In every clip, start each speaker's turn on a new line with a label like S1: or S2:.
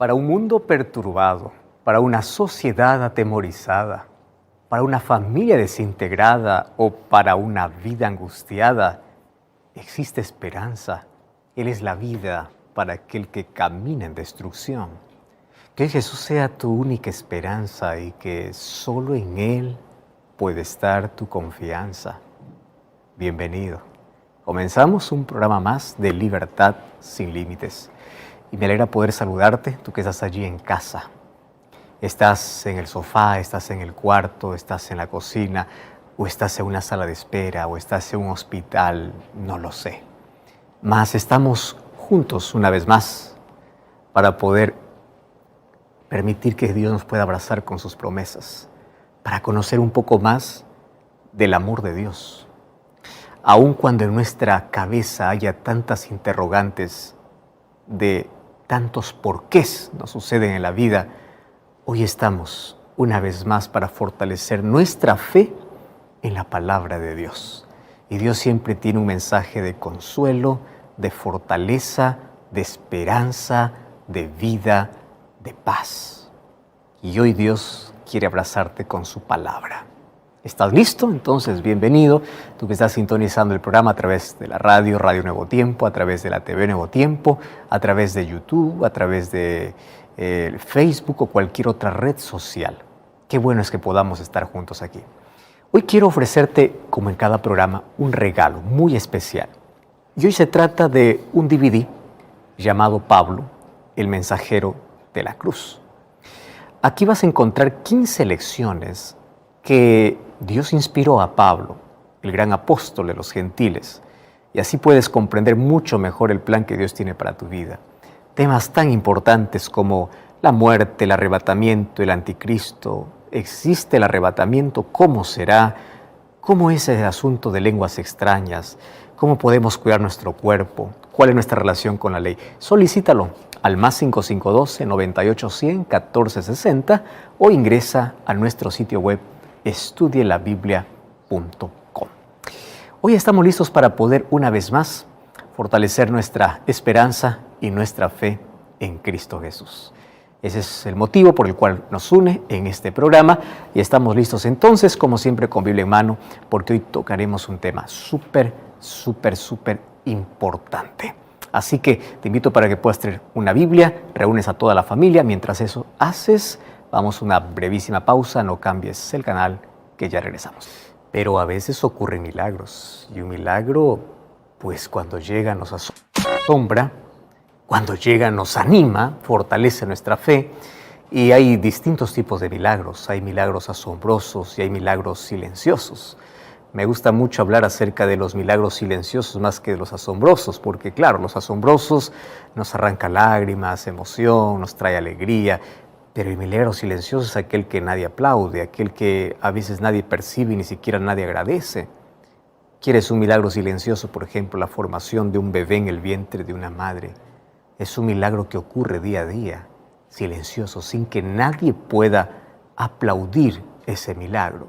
S1: Para un mundo perturbado, para una sociedad atemorizada, para una familia desintegrada o para una vida angustiada, existe esperanza. Él es la vida para aquel que camina en destrucción. Que Jesús sea tu única esperanza y que solo en Él puede estar tu confianza. Bienvenido. Comenzamos un programa más de Libertad sin Límites. Y me alegra poder saludarte, tú que estás allí en casa. Estás en el sofá, estás en el cuarto, estás en la cocina, o estás en una sala de espera, o estás en un hospital, no lo sé. Mas estamos juntos una vez más para poder permitir que Dios nos pueda abrazar con sus promesas, para conocer un poco más del amor de Dios. Aun cuando en nuestra cabeza haya tantas interrogantes de tantos porqués nos suceden en la vida, hoy estamos una vez más para fortalecer nuestra fe en la palabra de Dios. Y Dios siempre tiene un mensaje de consuelo, de fortaleza, de esperanza, de vida, de paz. Y hoy Dios quiere abrazarte con su palabra. ¿Estás listo? Entonces, bienvenido. Tú que estás sintonizando el programa a través de la radio, Radio Nuevo Tiempo, a través de la TV Nuevo Tiempo, a través de YouTube, a través de Facebook o cualquier otra red social. Qué bueno es que podamos estar juntos aquí. Hoy quiero ofrecerte, como en cada programa, un regalo muy especial. Y hoy se trata de un DVD llamado Pablo, el mensajero de la cruz. Aquí vas a encontrar 15 lecciones que Dios inspiró a Pablo, el gran apóstol de los gentiles, y así puedes comprender mucho mejor el plan que Dios tiene para tu vida. Temas tan importantes como la muerte, el arrebatamiento, el anticristo. ¿Existe el arrebatamiento? ¿Cómo será? ¿Cómo es el asunto de lenguas extrañas? ¿Cómo podemos cuidar nuestro cuerpo? ¿Cuál es nuestra relación con la ley? Solicítalo al más 5512-9810-1460 o ingresa a nuestro sitio web estudielabiblia.com. Hoy estamos listos para poder una vez más fortalecer nuestra esperanza y nuestra fe en Cristo Jesús. Ese es el motivo por el cual nos une en este programa y estamos listos entonces, como siempre, con Biblia en mano, porque hoy tocaremos un tema súper importante. Así que te invito para que puedas traer una Biblia, reúnes a toda la familia. Mientras eso haces, vamos a una brevísima pausa, no cambies el canal, que ya regresamos. Pero a veces ocurren milagros, y un milagro, pues cuando llega nos asombra, cuando llega nos anima, fortalece nuestra fe, y hay distintos tipos de milagros. Hay milagros asombrosos y hay milagros silenciosos. Me gusta mucho hablar acerca de los milagros silenciosos más que de los asombrosos, porque claro, los asombrosos nos arrancan lágrimas, emoción, nos trae alegría, pero el milagro silencioso es aquel que nadie aplaude, aquel que a veces nadie percibe y ni siquiera nadie agradece. ¿Quieres un milagro silencioso? Por ejemplo, la formación de un bebé en el vientre de una madre. Es un milagro que ocurre día a día, silencioso, sin que nadie pueda aplaudir ese milagro.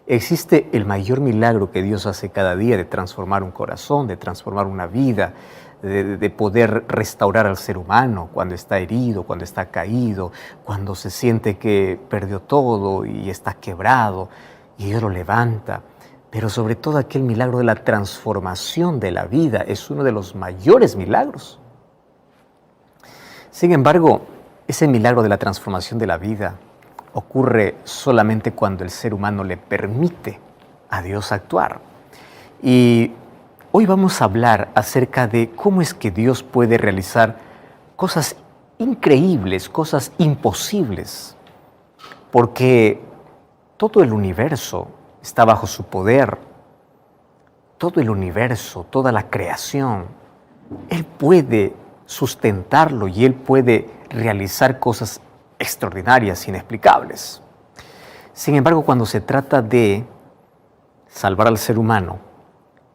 S1: Existe el mayor milagro que Dios hace cada día de transformar un corazón, de transformar una vida, de poder restaurar al ser humano cuando está herido, cuando está caído, cuando se siente que perdió todo y está quebrado y Dios lo levanta. Pero sobre todo aquel milagro de la transformación de la vida es uno de los mayores milagros. Sin embargo, ese milagro de la transformación de la vida ocurre solamente cuando el ser humano le permite a Dios actuar. Y hoy vamos a hablar acerca de cómo es que Dios puede realizar cosas increíbles, cosas imposibles, porque todo el universo está bajo su poder, todo el universo, toda la creación. Él puede sustentarlo y Él puede realizar cosas extraordinarias, inexplicables. Sin embargo, cuando se trata de salvar al ser humano,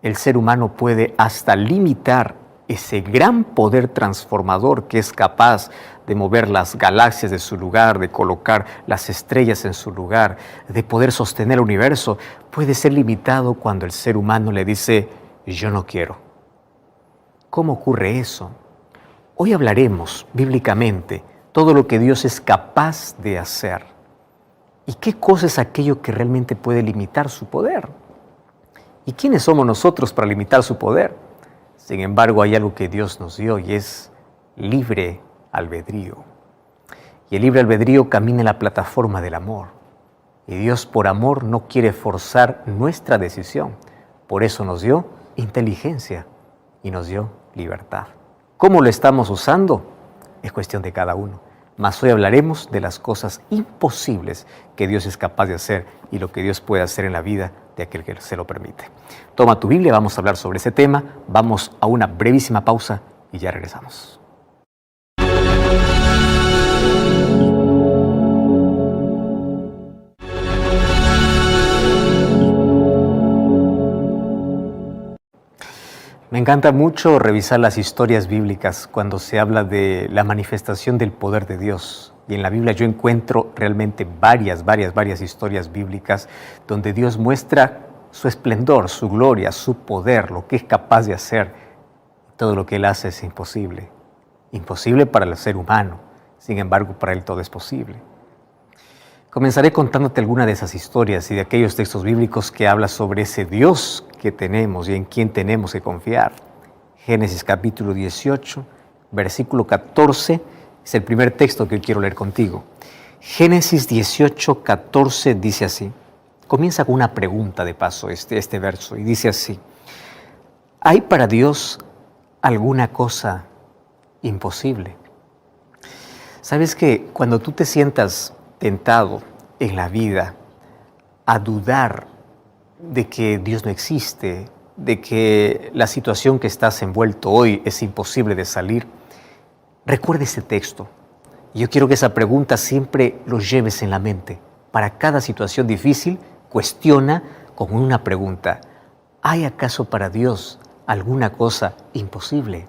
S1: el ser humano puede hasta limitar ese gran poder transformador que es capaz de mover las galaxias de su lugar, de colocar las estrellas en su lugar, de poder sostener el universo, puede ser limitado cuando el ser humano le dice, yo no quiero. ¿Cómo ocurre eso? Hoy hablaremos bíblicamente todo lo que Dios es capaz de hacer. ¿Y qué cosa es aquello que realmente puede limitar su poder? ¿Y quiénes somos nosotros para limitar su poder? Sin embargo, hay algo que Dios nos dio y es libre albedrío. Y el libre albedrío camina en la plataforma del amor. Y Dios por amor no quiere forzar nuestra decisión. Por eso nos dio inteligencia y nos dio libertad. ¿Cómo lo estamos usando? Es cuestión de cada uno. Mas hoy hablaremos de las cosas imposibles que Dios es capaz de hacer y lo que Dios puede hacer en la vida de aquel que se lo permite. Toma tu Biblia, vamos a hablar sobre ese tema. Vamos a una brevísima pausa y ya regresamos. Me encanta mucho revisar las historias bíblicas cuando se habla de la manifestación del poder de Dios. Y en la Biblia yo encuentro realmente varias historias bíblicas donde Dios muestra su esplendor, su gloria, su poder, lo que es capaz de hacer. Todo lo que Él hace es imposible. Imposible para el ser humano. Sin embargo, para Él todo es posible. Comenzaré contándote alguna de esas historias y de aquellos textos bíblicos que habla sobre ese Dios que tenemos y en quien tenemos que confiar. Génesis capítulo 18, versículo 14, es el primer texto que quiero leer contigo. Génesis 18, 14 dice así. Comienza con una pregunta de paso este verso y dice así. ¿Hay para Dios alguna cosa imposible? ¿Sabes que cuando tú te sientas tentado en la vida a dudar de que Dios no existe, de que la situación que estás envuelto hoy es imposible de salir, recuerda ese texto. Yo quiero que esa pregunta siempre lo lleves en la mente. Para cada situación difícil, cuestiona con una pregunta. ¿Hay acaso para Dios alguna cosa imposible?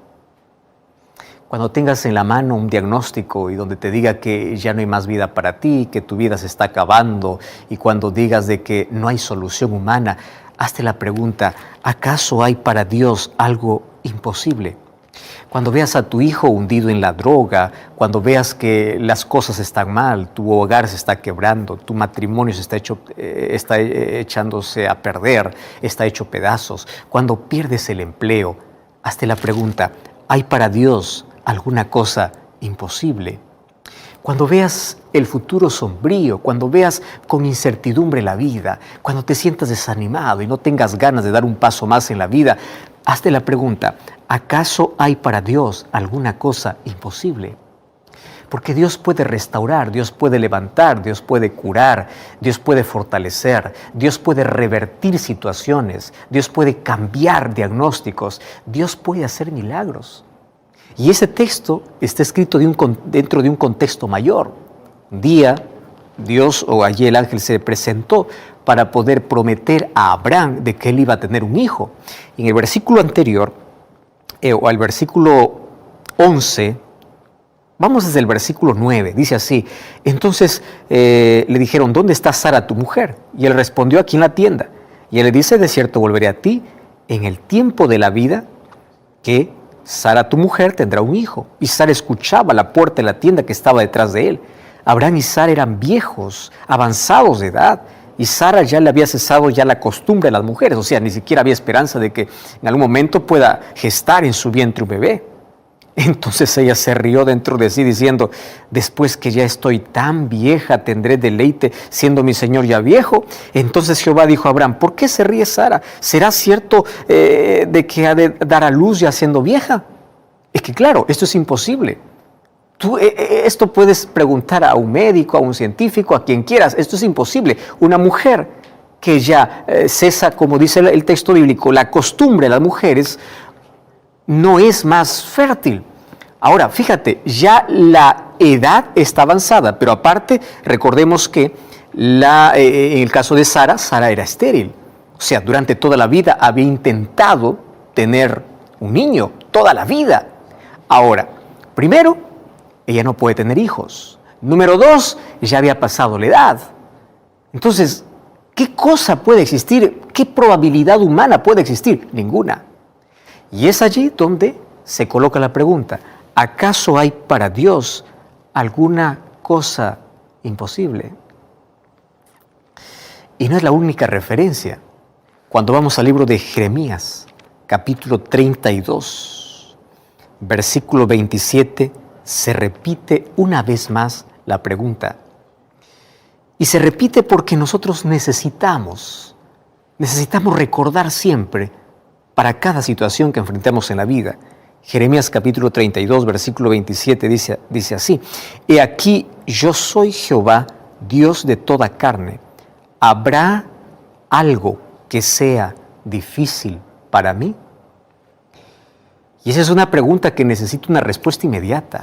S1: Cuando tengas en la mano un diagnóstico y donde te diga que ya no hay más vida para ti, que tu vida se está acabando, y cuando digas de que no hay solución humana, hazte la pregunta, ¿acaso hay para Dios algo imposible? Cuando veas a tu hijo hundido en la droga, cuando veas que las cosas están mal, tu hogar se está quebrando, tu matrimonio se está echándose a perder, está hecho pedazos, cuando pierdes el empleo, hazte la pregunta, ¿hay para Dios alguna cosa imposible? Cuando veas el futuro sombrío, cuando veas con incertidumbre la vida, cuando te sientas desanimado y no tengas ganas de dar un paso más en la vida, hazte la pregunta, ¿acaso hay para Dios alguna cosa imposible? Porque Dios puede restaurar, Dios puede levantar, Dios puede curar, Dios puede fortalecer, Dios puede revertir situaciones, Dios puede cambiar diagnósticos, Dios puede hacer milagros. Y ese texto está escrito dentro de un contexto mayor. Un día, Dios o allí el ángel se presentó para poder prometer a Abraham de que él iba a tener un hijo. En el versículo anterior, o al versículo 11, vamos desde el versículo 9, dice así. Entonces le dijeron, ¿dónde está Sara tu mujer? Y él respondió, aquí en la tienda. Y él le dice, de cierto volveré a ti en el tiempo de la vida que Sara, tu mujer, tendrá un hijo. Y Sara escuchaba a la puerta de la tienda que estaba detrás de él. Abraham y Sara eran viejos, avanzados de edad, y Sara ya le había cesado ya la costumbre de las mujeres, o sea, ni siquiera había esperanza de que en algún momento pueda gestar en su vientre un bebé. Entonces ella se rió dentro de sí diciendo, después que ya estoy tan vieja, tendré deleite siendo mi señor ya viejo. Entonces Jehová dijo a Abraham, ¿por qué se ríe Sara? ¿Será cierto de que ha de dar a luz ya siendo vieja? Es que claro, esto es imposible. Tú esto puedes preguntar a un médico, a un científico, a quien quieras, esto es imposible. Una mujer que ya cesa, como dice el texto bíblico, la costumbre de las mujeres, no es más fértil. Ahora, fíjate, ya la edad está avanzada, pero aparte, recordemos que en el caso de Sara, Sara era estéril. O sea, durante toda la vida había intentado tener un niño, toda la vida. Ahora, primero, ella no puede tener hijos. Número 2, ya había pasado la edad. Entonces, ¿qué cosa puede existir? ¿Qué probabilidad humana puede existir? Ninguna. Y es allí donde se coloca la pregunta, ¿acaso hay para Dios alguna cosa imposible. Y no es la única referencia. Cuando vamos al libro de Jeremías, capítulo 32, versículo 27, se repite una vez más la pregunta. Y se repite porque nosotros necesitamos recordar siempre para cada situación que enfrentemos en la vida. Jeremías capítulo 32, versículo 27 dice así: He aquí, yo soy Jehová, Dios de toda carne. ¿Habrá algo que sea difícil para mí? Y esa es una pregunta que necesita una respuesta inmediata.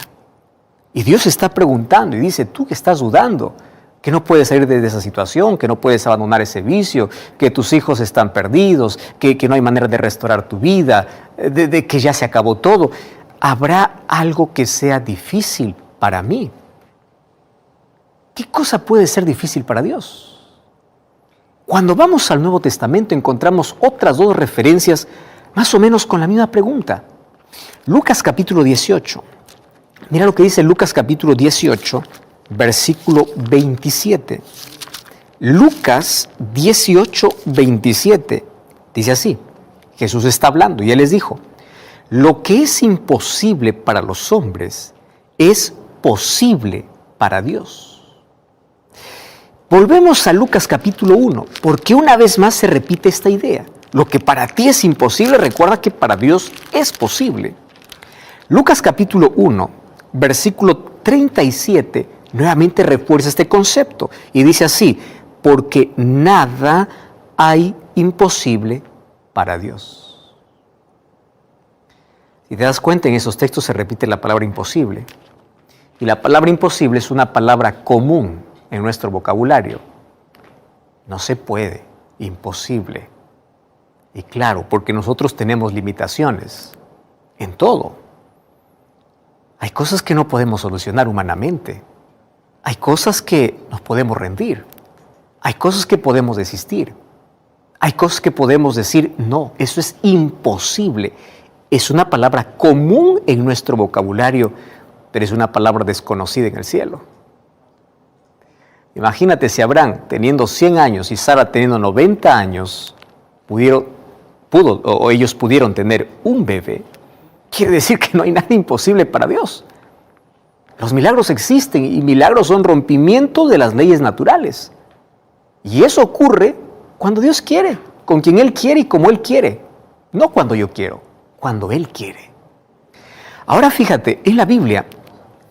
S1: Y Dios está preguntando y dice: tú que estás dudando, que no puedes salir de esa situación, que no puedes abandonar ese vicio, que tus hijos están perdidos, que no hay manera de restaurar tu vida, de que ya se acabó todo. ¿Habrá algo que sea difícil para mí? ¿Qué cosa puede ser difícil para Dios? Cuando vamos al Nuevo Testamento encontramos otras dos referencias más o menos con la misma pregunta. Lucas capítulo 18. Mira lo que dice Lucas capítulo 18, versículo 27. Lucas 18, 27. Dice así: Jesús está hablando y Él les dijo: lo que es imposible para los hombres es posible para Dios. Volvemos a Lucas capítulo 1, porque una vez más se repite esta idea. Lo que para ti es imposible, recuerda que para Dios es posible. Lucas capítulo 1, versículo 37, nuevamente refuerza este concepto y dice así: porque nada hay imposible para Dios. Si te das cuenta, en esos textos se repite la palabra imposible. Y la palabra imposible es una palabra común en nuestro vocabulario. No se puede, imposible. Y claro, porque nosotros tenemos limitaciones en todo. Hay cosas que no podemos solucionar humanamente. Hay cosas que nos podemos rendir. Hay cosas que podemos desistir. Hay cosas que podemos decir: no, eso es imposible. Es una palabra común en nuestro vocabulario, pero es una palabra desconocida en el cielo. Imagínate si Abraham, teniendo 100 años, y Sara, teniendo 90 años, ellos pudieron tener un bebé. Quiere decir que no hay nada imposible para Dios. Los milagros existen y milagros son rompimiento de las leyes naturales. Y eso ocurre cuando Dios quiere, con quien Él quiere y como Él quiere. No cuando yo quiero, cuando Él quiere. Ahora fíjate, en la Biblia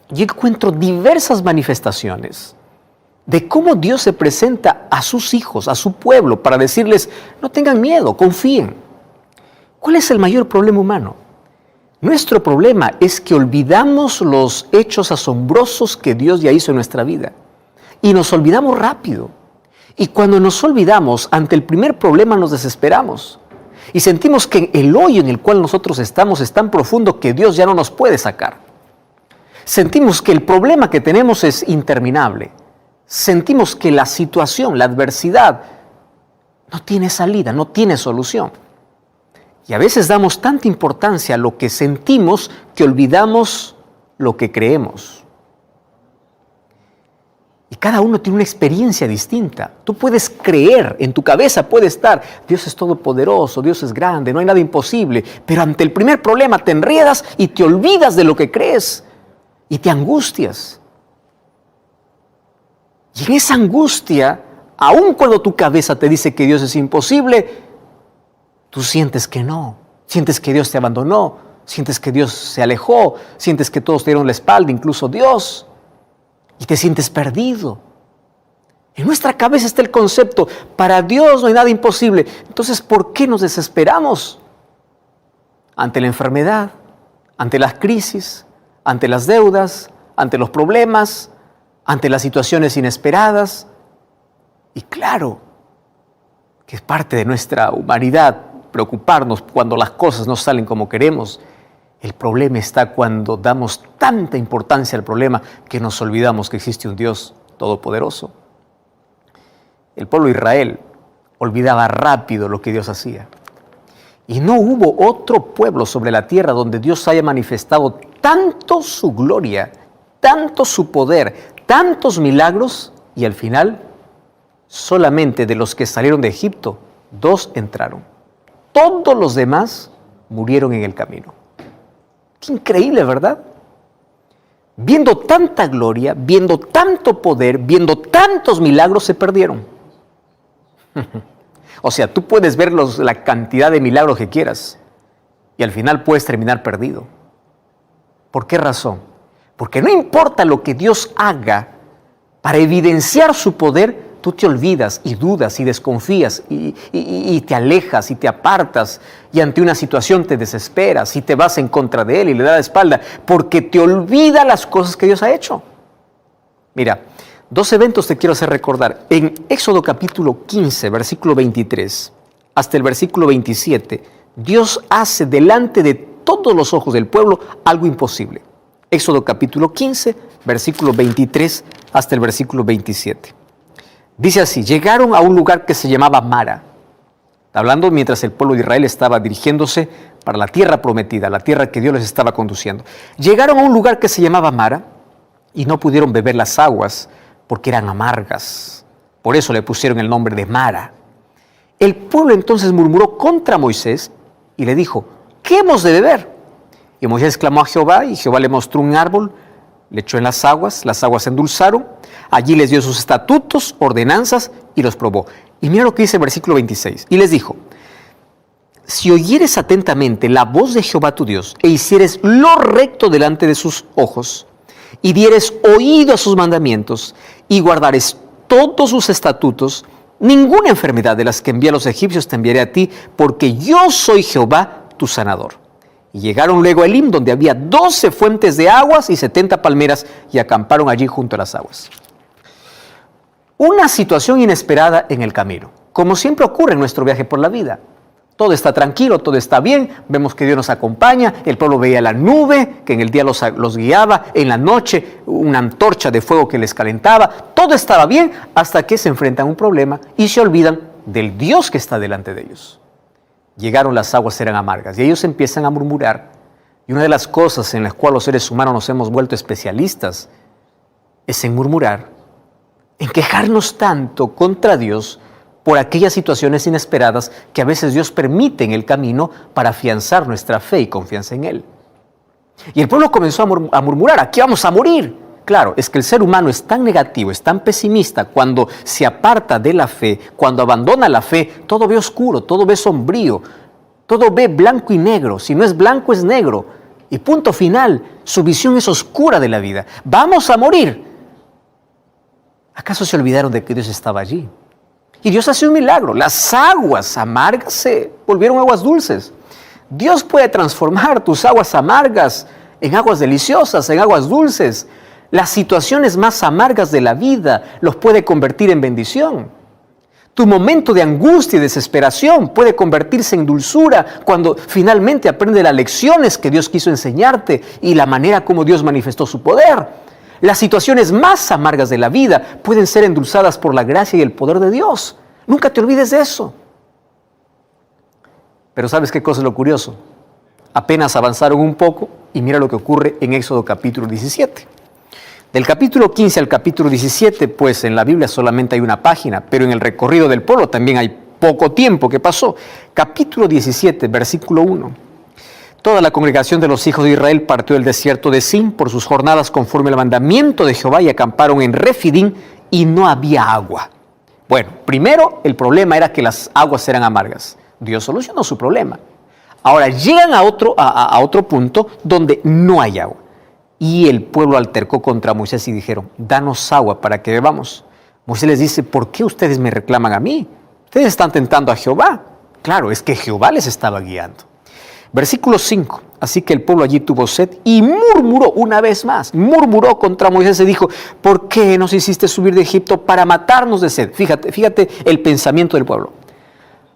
S1: yo encuentro diversas manifestaciones de cómo Dios se presenta a sus hijos, a su pueblo, para decirles: no tengan miedo, confíen. ¿Cuál es el mayor problema humano? Nuestro problema es que olvidamos los hechos asombrosos que Dios ya hizo en nuestra vida. Y nos olvidamos rápido. Y cuando nos olvidamos, ante el primer problema nos desesperamos. Y sentimos que el hoyo en el cual nosotros estamos es tan profundo que Dios ya no nos puede sacar. Sentimos que el problema que tenemos es interminable. Sentimos que la situación, la adversidad, no tiene salida, no tiene solución. Y a veces damos tanta importancia a lo que sentimos que olvidamos lo que creemos. Y cada uno tiene una experiencia distinta. Tú puedes creer, en tu cabeza puede estar: Dios es todopoderoso, Dios es grande, no hay nada imposible. Pero ante el primer problema te enredas y te olvidas de lo que crees y te angustias. Y en esa angustia, aun cuando tu cabeza te dice que Dios es imposible, tú sientes que no, sientes que Dios te abandonó, sientes que Dios se alejó, sientes que todos te dieron la espalda, incluso Dios, y te sientes perdido. En nuestra cabeza está el concepto: para Dios no hay nada imposible. Entonces, ¿por qué nos desesperamos? Ante la enfermedad, ante las crisis, ante las deudas, ante los problemas, ante las situaciones inesperadas. Y claro, que es parte de nuestra humanidad preocuparnos cuando las cosas no salen como queremos. El problema está cuando damos tanta importancia al problema que nos olvidamos que existe un Dios todopoderoso. El pueblo de Israel olvidaba rápido lo que Dios hacía. Y no hubo otro pueblo sobre la tierra donde Dios haya manifestado tanto su gloria, tanto su poder, tantos milagros, y al final, solamente de los que salieron de Egipto, 2 entraron. Todos los demás murieron en el camino. Qué increíble, ¿verdad? Viendo tanta gloria, viendo tanto poder, viendo tantos milagros, se perdieron. O sea, tú puedes ver la cantidad de milagros que quieras y al final puedes terminar perdido. ¿Por qué razón? Porque no importa lo que Dios haga para evidenciar su poder, tú te olvidas y dudas y desconfías y te alejas y te apartas y ante una situación te desesperas y te vas en contra de Él y le das la espalda porque te olvida las cosas que Dios ha hecho. Mira, 2 eventos te quiero hacer recordar. En Éxodo capítulo 15, versículo 23, hasta el versículo 27, Dios hace delante de todos los ojos del pueblo algo imposible. Éxodo capítulo 15, versículo 23 hasta el versículo 27. Dice así: llegaron a un lugar que se llamaba Mara. Hablando mientras el pueblo de Israel estaba dirigiéndose para la tierra prometida, la tierra que Dios les estaba conduciendo. Llegaron a un lugar que se llamaba Mara y no pudieron beber las aguas porque eran amargas. Por eso le pusieron el nombre de Mara. El pueblo entonces murmuró contra Moisés y le dijo: ¿qué hemos de beber? Y Moisés clamó a Jehová y Jehová le mostró un árbol, le echó en las aguas se endulzaron, allí les dio sus estatutos, ordenanzas y los probó. Y mira lo que dice el versículo 26. Y les dijo: si oyeres atentamente la voz de Jehová tu Dios e hicieres lo recto delante de sus ojos y dieres oído a sus mandamientos y guardares todos sus estatutos, ninguna enfermedad de las que envié a los egipcios te enviaré a ti, porque yo soy Jehová tu sanador. Y llegaron luego a Elim, donde había 12 fuentes de aguas y 70 palmeras, y acamparon allí junto a las aguas. Una situación inesperada en el camino, como siempre ocurre en nuestro viaje por la vida. Todo está tranquilo, todo está bien, vemos que Dios nos acompaña, el pueblo veía la nube que en el día los guiaba, en la noche una antorcha de fuego que les calentaba, todo estaba bien hasta que se enfrentan a un problema y se olvidan del Dios que está delante de ellos. Llegaron, las aguas eran amargas y ellos empiezan a murmurar. Y una de las cosas en las cuales los seres humanos nos hemos vuelto especialistas es en murmurar, en quejarnos tanto contra Dios por aquellas situaciones inesperadas que a veces Dios permite en el camino para afianzar nuestra fe y confianza en Él. Y el pueblo comenzó a murmurar: aquí vamos a morir. Claro, es que el ser humano es tan negativo, es tan pesimista, cuando se aparta de la fe, cuando abandona la fe, todo ve oscuro, todo ve sombrío, todo ve blanco y negro. Si no es blanco, es negro. Y punto final, su visión es oscura de la vida. Vamos a morir. ¿Acaso se olvidaron de que Dios estaba allí? Y Dios hace un milagro. Las aguas amargas se volvieron aguas dulces. Dios puede transformar tus aguas amargas en aguas deliciosas, en aguas dulces. Las situaciones más amargas de la vida los puede convertir en bendición. Tu momento de angustia y desesperación puede convertirse en dulzura cuando finalmente aprendes las lecciones que Dios quiso enseñarte y la manera como Dios manifestó su poder. Las situaciones más amargas de la vida pueden ser endulzadas por la gracia y el poder de Dios. Nunca te olvides de eso. Pero ¿sabes qué cosa es lo curioso? Apenas avanzaron un poco y mira lo que ocurre en Éxodo capítulo 17. Del capítulo 15 al capítulo 17, pues en la Biblia solamente hay una página, pero en el recorrido del pueblo también hay poco tiempo que pasó. Capítulo 17, versículo 1. Toda la congregación de los hijos de Israel partió del desierto de Sin por sus jornadas conforme al mandamiento de Jehová y acamparon en Refidim y no había agua. Bueno, primero el problema era que las aguas eran amargas. Dios solucionó su problema. Ahora llegan a otro punto donde no hay agua. Y el pueblo altercó contra Moisés y dijeron: danos agua para que bebamos. Moisés les dice: ¿por qué ustedes me reclaman a mí? Ustedes están tentando a Jehová. Claro, es que Jehová les estaba guiando. Versículo 5. Así que el pueblo allí tuvo sed y murmuró una vez más. Murmuró contra Moisés y dijo: ¿por qué nos hiciste subir de Egipto para matarnos de sed? Fíjate el pensamiento del pueblo.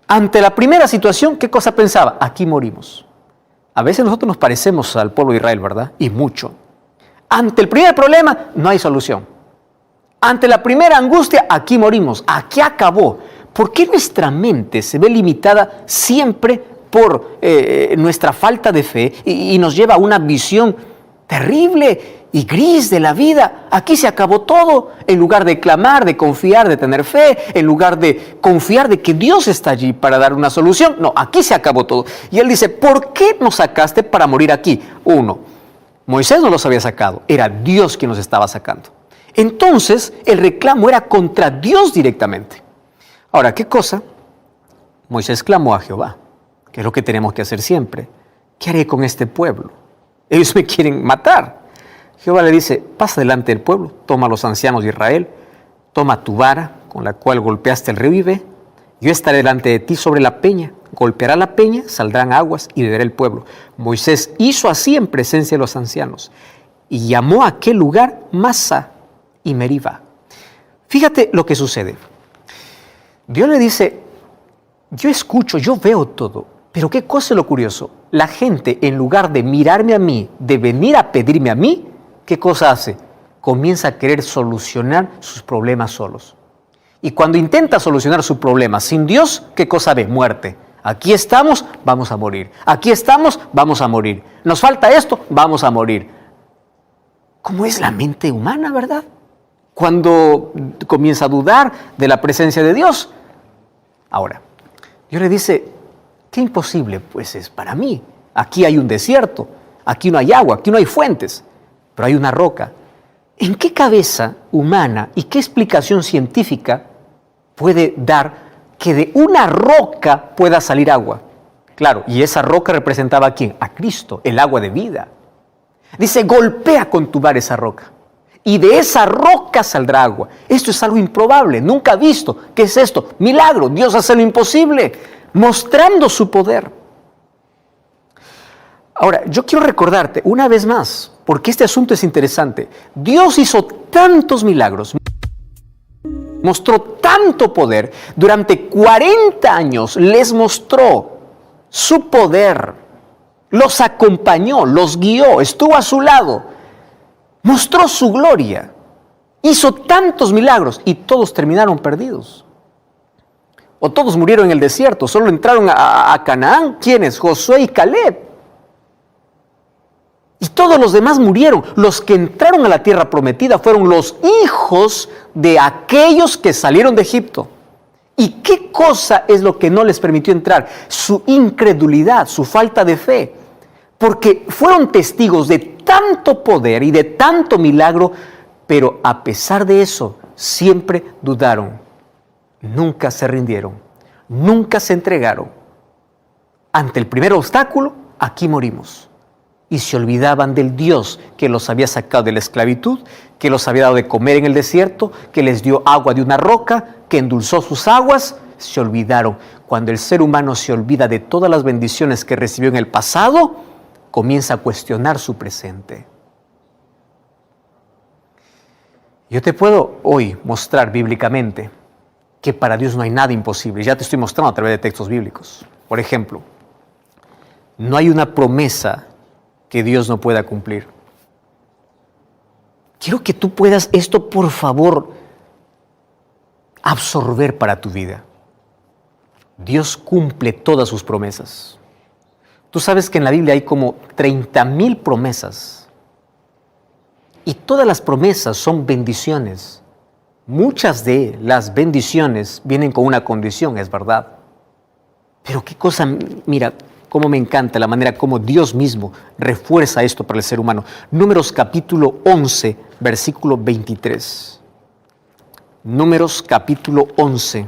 S1: Ante la primera situación, ¿qué cosa pensaba? Aquí morimos. A veces nosotros nos parecemos al pueblo de Israel, ¿verdad? Y mucho. Ante el primer problema, no hay solución. Ante la primera angustia, aquí morimos, aquí acabó. ¿Por qué nuestra mente se ve limitada siempre por nuestra falta de fe y nos lleva a una visión terrible y gris de la vida. Aquí se acabó todo. En lugar de clamar, de confiar, de tener fe, en lugar de confiar de que Dios está allí para dar una solución. No, aquí se acabó todo. Y él dice, ¿por qué nos sacaste para morir aquí? Uno, Moisés no los había sacado, era Dios quien los estaba sacando. Entonces, el reclamo era contra Dios directamente. Ahora, ¿qué cosa? Moisés clamó a Jehová, que es lo que tenemos que hacer siempre. ¿Qué haré con este pueblo? Ellos me quieren matar. Jehová le dice, pasa delante del pueblo, toma a los ancianos de Israel, toma tu vara con la cual golpeaste el río y ve. Yo estaré delante de ti sobre la peña, golpeará la peña, saldrán aguas y beberá el pueblo. Moisés hizo así en presencia de los ancianos y llamó a aquel lugar Masa y Meribá. Fíjate lo que sucede. Dios le dice, yo escucho, yo veo todo, pero ¿qué cosa es lo curioso? La gente, en lugar de mirarme a mí, de venir a pedirme a mí, ¿qué cosa hace? Comienza a querer solucionar sus problemas solos. Y cuando intenta solucionar su problema sin Dios, ¿qué cosa ve? Muerte. Aquí estamos, vamos a morir. Aquí estamos, vamos a morir. Nos falta esto, vamos a morir. ¿Cómo es la mente humana, verdad? Cuando comienza a dudar de la presencia de Dios. Ahora, Dios le dice, qué imposible pues es para mí. Aquí hay un desierto, aquí no hay agua, aquí no hay fuentes, pero hay una roca. ¿En qué cabeza humana y qué explicación científica puede dar que de una roca pueda salir agua? Claro, y esa roca representaba ¿a quién? A Cristo, el agua de vida. Dice, golpea con tu vara esa roca, y de esa roca saldrá agua. Esto es algo improbable, nunca visto. ¿Qué es esto? Milagro, Dios hace lo imposible, mostrando su poder. Ahora, yo quiero recordarte una vez más, porque este asunto es interesante. Dios hizo tantos milagros, mostró tanto poder, durante 40 años les mostró su poder, los acompañó, los guió, estuvo a su lado, mostró su gloria, hizo tantos milagros y todos terminaron perdidos. O todos murieron en el desierto, solo entraron a Canaán. ¿Quiénes? Josué y Caleb. Y todos los demás murieron. Los que entraron a la tierra prometida fueron los hijos de aquellos que salieron de Egipto. ¿Y qué cosa es lo que no les permitió entrar? Su incredulidad, su falta de fe. Porque fueron testigos de tanto poder y de tanto milagro, pero a pesar de eso, siempre dudaron. Nunca se rindieron, nunca se entregaron. Ante el primer obstáculo, aquí morimos. Y se olvidaban del Dios que los había sacado de la esclavitud, que los había dado de comer en el desierto, que les dio agua de una roca, que endulzó sus aguas. Se olvidaron. Cuando el ser humano se olvida de todas las bendiciones que recibió en el pasado, comienza a cuestionar su presente. Yo te puedo hoy mostrar bíblicamente que para Dios no hay nada imposible. Ya te estoy mostrando a través de textos bíblicos. Por ejemplo, no hay una promesa que Dios no pueda cumplir. Quiero que tú puedas esto, por favor, absorber para tu vida. Dios cumple todas sus promesas. Tú sabes que en la Biblia hay como 30,000 promesas. Y todas las promesas son bendiciones. Muchas de las bendiciones vienen con una condición, es verdad. Pero qué cosa, mira, cómo me encanta la manera como Dios mismo refuerza esto para el ser humano. Números capítulo 11, versículo 23. Números capítulo 11,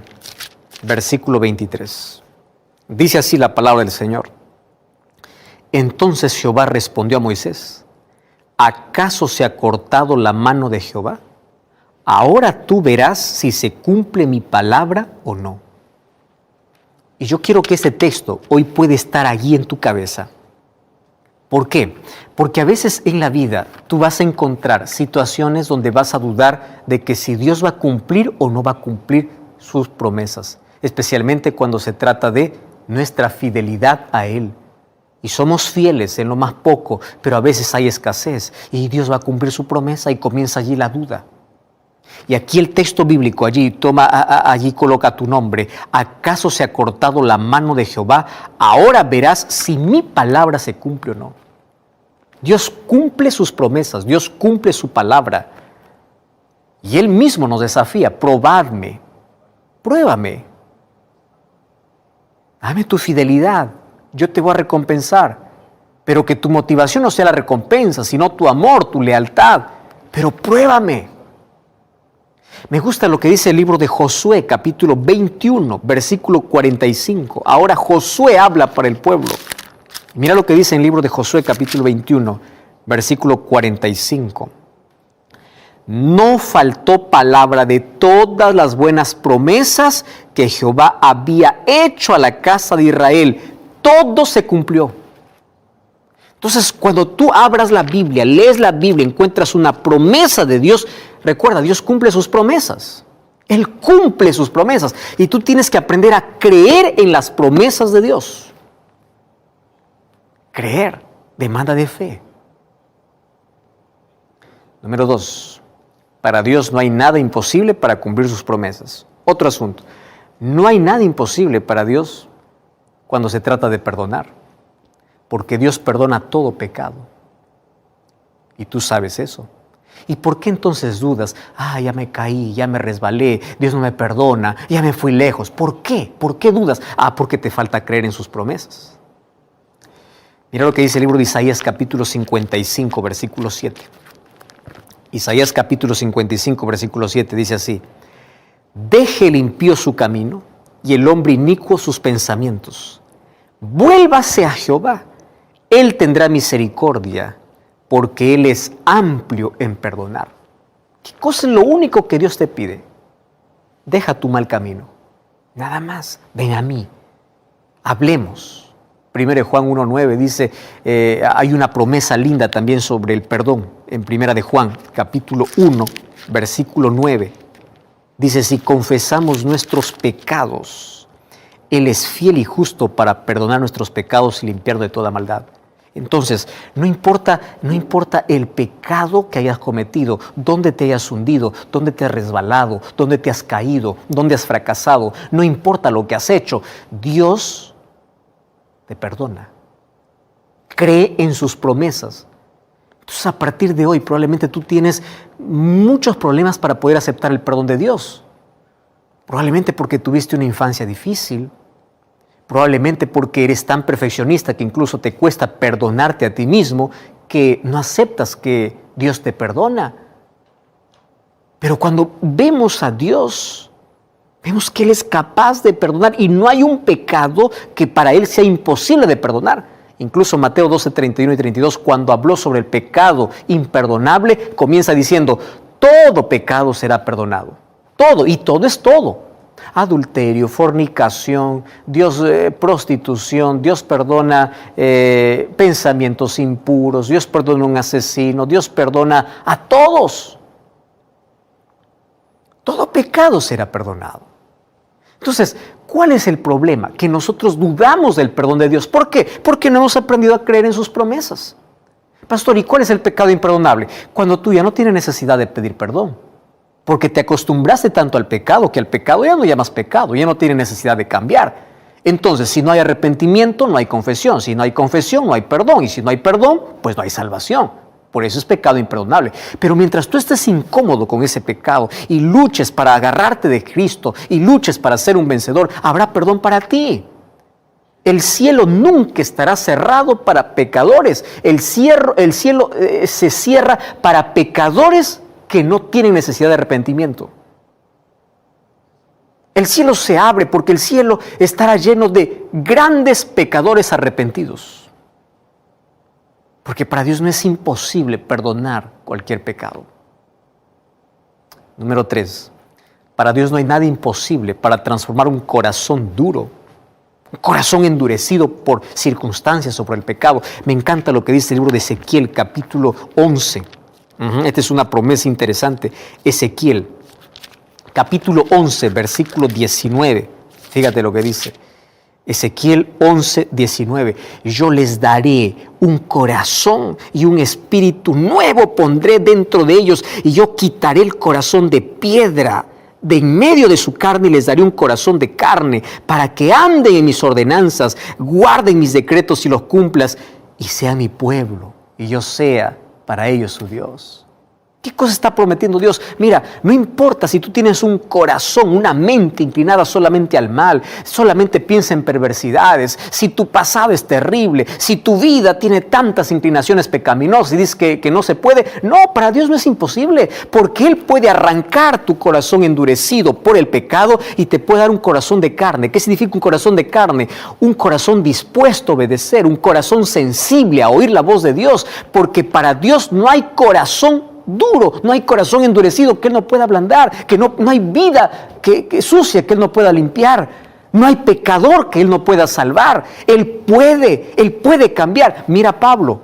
S1: versículo 23. Dice así la palabra del Señor. Entonces Jehová respondió a Moisés, ¿acaso se ha cortado la mano de Jehová? Ahora tú verás si se cumple mi palabra o no. Y yo quiero que este texto hoy puede estar allí en tu cabeza. ¿Por qué? Porque a veces en la vida tú vas a encontrar situaciones donde vas a dudar de que si Dios va a cumplir o no va a cumplir sus promesas, especialmente cuando se trata de nuestra fidelidad a Él. Y somos fieles en lo más poco, pero a veces hay escasez y Dios va a cumplir su promesa y comienza allí la duda. Y aquí el texto bíblico, allí coloca tu nombre. ¿Acaso se ha cortado la mano de Jehová? Ahora verás si mi palabra se cumple o no. Dios cumple sus promesas, Dios cumple su palabra. Y Él mismo nos desafía: probadme, pruébame. Dame tu fidelidad, yo te voy a recompensar. Pero que tu motivación no sea la recompensa, sino tu amor, tu lealtad. Pero pruébame. Me gusta lo que dice el libro de Josué, capítulo 21, versículo 45. Ahora Josué habla para el pueblo. Mira lo que dice en el libro de Josué, capítulo 21, versículo 45. No faltó palabra de todas las buenas promesas que Jehová había hecho a la casa de Israel. Todo se cumplió. Entonces, cuando tú abras la Biblia, lees la Biblia, encuentras una promesa de Dios, recuerda, Dios cumple sus promesas. Él cumple sus promesas. Y tú tienes que aprender a creer en las promesas de Dios. Creer demanda de fe. Número 2. Para Dios no hay nada imposible para cumplir sus promesas. Otro asunto. No hay nada imposible para Dios cuando se trata de perdonar. Porque Dios perdona todo pecado. Y tú sabes eso. ¿Y por qué entonces dudas? Ya me caí, ya me resbalé, Dios no me perdona, ya me fui lejos. ¿Por qué? ¿Por qué dudas? Porque te falta creer en sus promesas. Mira lo que dice el libro de Isaías, capítulo 55, versículo 7. Isaías, capítulo 55, versículo 7, dice así: deje el impío su camino y el hombre inicuo sus pensamientos. Vuélvase a Jehová. Él tendrá misericordia, porque Él es amplio en perdonar. ¿Qué cosa es lo único que Dios te pide? Deja tu mal camino. Nada más. Ven a mí. Hablemos. 1 Juan 1:9 dice, hay una promesa linda también sobre el perdón. En 1 Juan, capítulo 1, versículo 9. Dice, si confesamos nuestros pecados, Él es fiel y justo para perdonar nuestros pecados y limpiarnos de toda maldad. Entonces, no importa el pecado que hayas cometido, dónde te hayas hundido, dónde te has resbalado, dónde te has caído, dónde has fracasado, no importa lo que has hecho, Dios te perdona. Cree en sus promesas. Entonces, a partir de hoy, probablemente tú tienes muchos problemas para poder aceptar el perdón de Dios. Probablemente porque tuviste una infancia difícil. Probablemente porque eres tan perfeccionista que incluso te cuesta perdonarte a ti mismo, que no aceptas que Dios te perdona. Pero cuando vemos a Dios, vemos que Él es capaz de perdonar y no hay un pecado que para Él sea imposible de perdonar. Incluso Mateo 12, 31 y 32, cuando habló sobre el pecado imperdonable, comienza diciendo, todo pecado será perdonado. Todo, y todo es todo. Adulterio, fornicación, prostitución, Dios perdona pensamientos impuros, Dios perdona a un asesino, Dios perdona a todos. Todo pecado será perdonado. Entonces, ¿cuál es el problema? Que nosotros dudamos del perdón de Dios. ¿Por qué? Porque no hemos aprendido a creer en sus promesas. Pastor, ¿y cuál es el pecado imperdonable? Cuando tú ya no tienes necesidad de pedir perdón. Porque te acostumbraste tanto al pecado que al pecado ya no llamas pecado, ya no tiene necesidad de cambiar. Entonces, si no hay arrepentimiento, no hay confesión. Si no hay confesión, no hay perdón. Y si no hay perdón, pues no hay salvación. Por eso es pecado imperdonable. Pero mientras tú estés incómodo con ese pecado y luches para agarrarte de Cristo y luches para ser un vencedor, habrá perdón para ti. El cielo nunca estará cerrado para pecadores. El cielo se cierra para pecadores que no tienen necesidad de arrepentimiento. El cielo se abre porque el cielo estará lleno de grandes pecadores arrepentidos. Porque para Dios no es imposible perdonar cualquier pecado. Número 3. Para Dios no hay nada imposible para transformar un corazón duro, un corazón endurecido por circunstancias o por el pecado. Me encanta lo que dice el libro de Ezequiel, capítulo 11. Esta es una promesa interesante. Ezequiel, capítulo 11, versículo 19. Fíjate lo que dice. Ezequiel 11, 19. Yo les daré un corazón y un espíritu nuevo pondré dentro de ellos, y yo quitaré el corazón de piedra de en medio de su carne y les daré un corazón de carne, para que anden en mis ordenanzas, guarden mis decretos y los cumplas, y sea mi pueblo. y yo sea para ellos su Dios. ¿Qué cosa está prometiendo Dios? Mira, no importa si tú tienes un corazón, una mente inclinada solamente al mal, solamente piensa en perversidades, si tu pasado es terrible, si tu vida tiene tantas inclinaciones pecaminosas y dices que no se puede. No, para Dios no es imposible, porque Él puede arrancar tu corazón endurecido por el pecado y te puede dar un corazón de carne. ¿Qué significa un corazón de carne? Un corazón dispuesto a obedecer, un corazón sensible a oír la voz de Dios, porque para Dios no hay corazón duro, no hay corazón endurecido que Él no pueda ablandar, que no hay vida que sucia que Él no pueda limpiar, no hay pecador que Él no pueda salvar. Él puede cambiar. Mira a Pablo,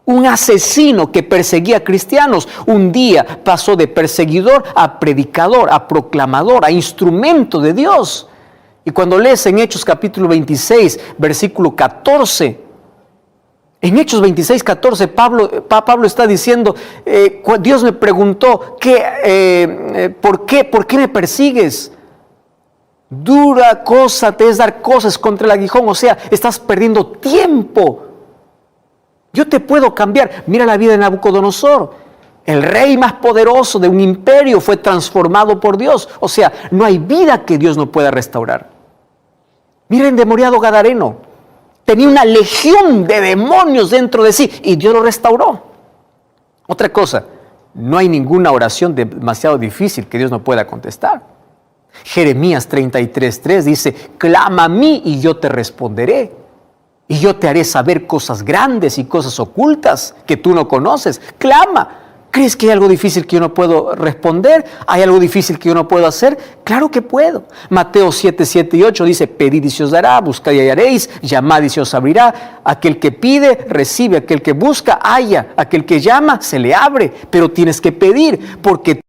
S1: un asesino que perseguía a cristianos, un día pasó de perseguidor a predicador, a proclamador, a instrumento de Dios. Y cuando lees en Hechos capítulo 26, versículo 14, en Hechos 26, 14, Pablo está diciendo, Dios me preguntó, ¿por qué me persigues? Dura cosa te es dar cosas contra el aguijón, o sea, estás perdiendo tiempo. Yo te puedo cambiar. Mira la vida de Nabucodonosor. El rey más poderoso de un imperio fue transformado por Dios. O sea, no hay vida que Dios no pueda restaurar. Mira el endemoniado Gadareno. Tenía una legión de demonios dentro de sí y Dios lo restauró. Otra cosa, no hay ninguna oración demasiado difícil que Dios no pueda contestar. Jeremías 33:3 dice, clama a mí y yo te responderé. Y yo te haré saber cosas grandes y cosas ocultas que tú no conoces. Clama. ¿Crees que hay algo difícil que yo no puedo responder? ¿Hay algo difícil que yo no puedo hacer? Claro que puedo. Mateo 7, y 8 dice, pedid y se os dará, buscad y hallaréis, llamad y se os abrirá. Aquel que pide, recibe, aquel que busca, halla, aquel que llama, se le abre. Pero tienes que pedir, porque